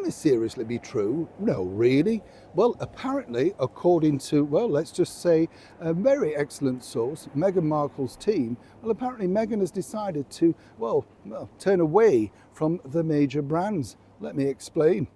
this seriously be true? No, really? Well, apparently, according to, well, let's just say a very excellent source, Meghan Markle's team, well, apparently Meghan has decided to, well, turn away from the major brands. Let me explain.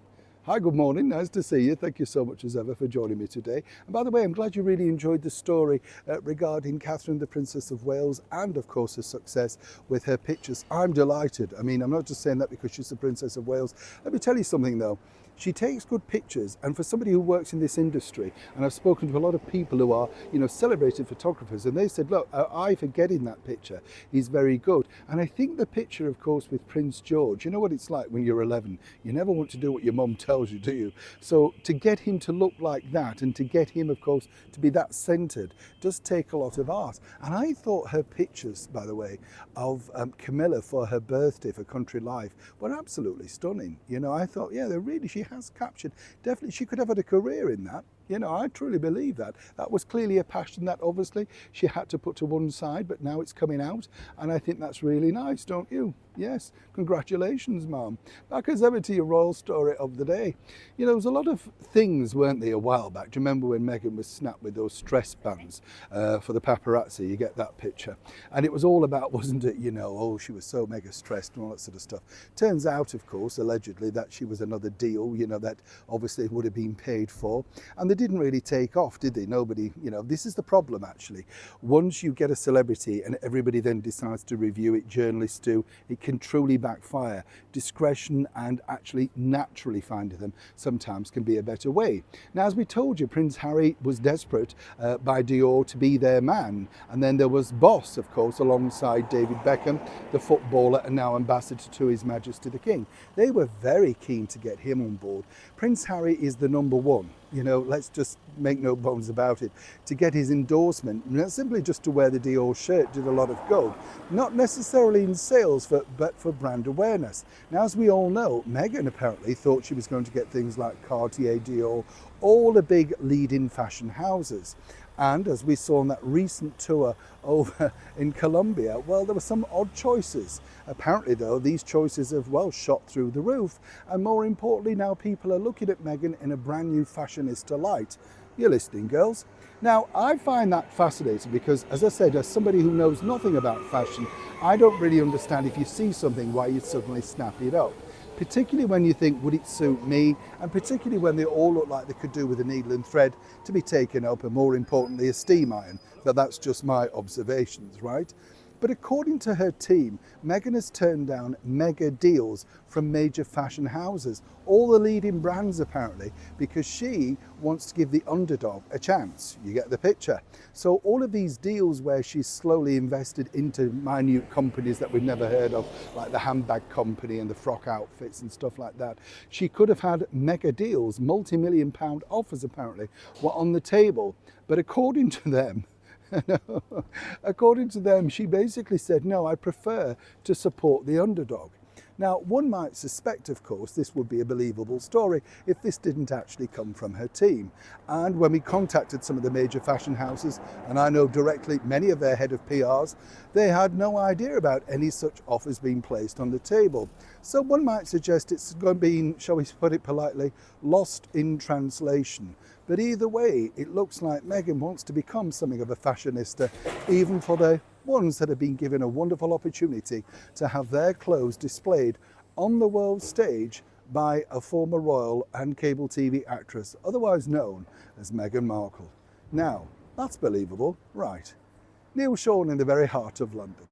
Hi, good morning. Nice to see you. Thank you so much as ever for joining me today. And by the way, I'm glad you really enjoyed the story regarding Catherine, the Princess of Wales, and of course her success with her pictures. I'm delighted. I mean, I'm not just saying that because she's the Princess of Wales. Let me tell you something though. She takes good pictures, and for somebody who works in this industry, and I've spoken to a lot of people who are, celebrated photographers, and they said, look, I for getting that picture, he's very good. And I think the picture, of course, with Prince George, you know what it's like when you're 11, you never want to do what your mum tells you, do you? So to get him to look like that, and to get him, of course, to be that centered, does take a lot of art. And I thought her pictures, by the way, of Camilla for her birthday for Country Life were absolutely stunning. I thought, yeah, she has captured, definitely she could have had a career in that. I truly believe that. That was clearly a passion that obviously she had to put to one side, but now it's coming out, and I think that's really nice, don't you? Yes, congratulations, Mum. Back as ever to your royal story of the day. There was a lot of things, weren't there, a while back? Do you remember when Meghan was snapped with those stress bands for the paparazzi? You get that picture. And it was all about, wasn't it, oh, she was so mega stressed and all that sort of stuff. Turns out, of course, allegedly, that she was another deal, that obviously would have been paid for. And they didn't really take off, did they? Nobody, this is the problem, actually. Once you get a celebrity and everybody then decides to review it, journalists do, it can truly backfire. Discretion and actually naturally finding them sometimes can be a better way. Now, as we told you, Prince Harry was desperate by Dior to be their man. And then there was Boss, of course, alongside David Beckham, the footballer and now ambassador to His Majesty the King. They were very keen to get him on board. Prince Harry is the number one. Let's just make no bones about it. To get his endorsement, not simply just to wear the Dior shirt, did a lot of good. Not necessarily in sales, but for brand awareness. Now, as we all know, Meghan apparently thought she was going to get things like Cartier, Dior, all the big leading fashion houses. And as we saw on that recent tour over in Colombia, well, there were some odd choices. Apparently, though, these choices have, well, shot through the roof. And more importantly, now people are looking at Meghan in a brand new fashionista light. You're listening, girls. Now, I find that fascinating because, as I said, as somebody who knows nothing about fashion, I don't really understand if you see something why you suddenly snap it up. Particularly when you think, would it suit me? And particularly when they all look like they could do with a needle and thread to be taken up, and more importantly, a steam iron. But that's just my observations, right? But according to her team, Meghan has turned down mega deals from major fashion houses, all the leading brands apparently, because she wants to give the underdog a chance. You get the picture. So all of these deals where she's slowly invested into minute companies that we've never heard of, like the handbag company and the frock outfits and stuff like that, she could have had mega deals, multi-million-pound offers apparently, were on the table. But according to them, according to them, she basically said, no, I prefer to support the underdog. Now, one might suspect, of course, this would be a believable story if this didn't actually come from her team. And when we contacted some of the major fashion houses, and I know directly many of their head of PRs, they had no idea about any such offers being placed on the table. So one might suggest it's going to be, shall we put it politely, lost in translation. But either way, it looks like Meghan wants to become something of a fashionista, even for the ones that have been given a wonderful opportunity to have their clothes displayed on the world stage by a former royal and cable TV actress, otherwise known as Meghan Markle. Now, that's believable, right? Neil Sean in the very heart of London.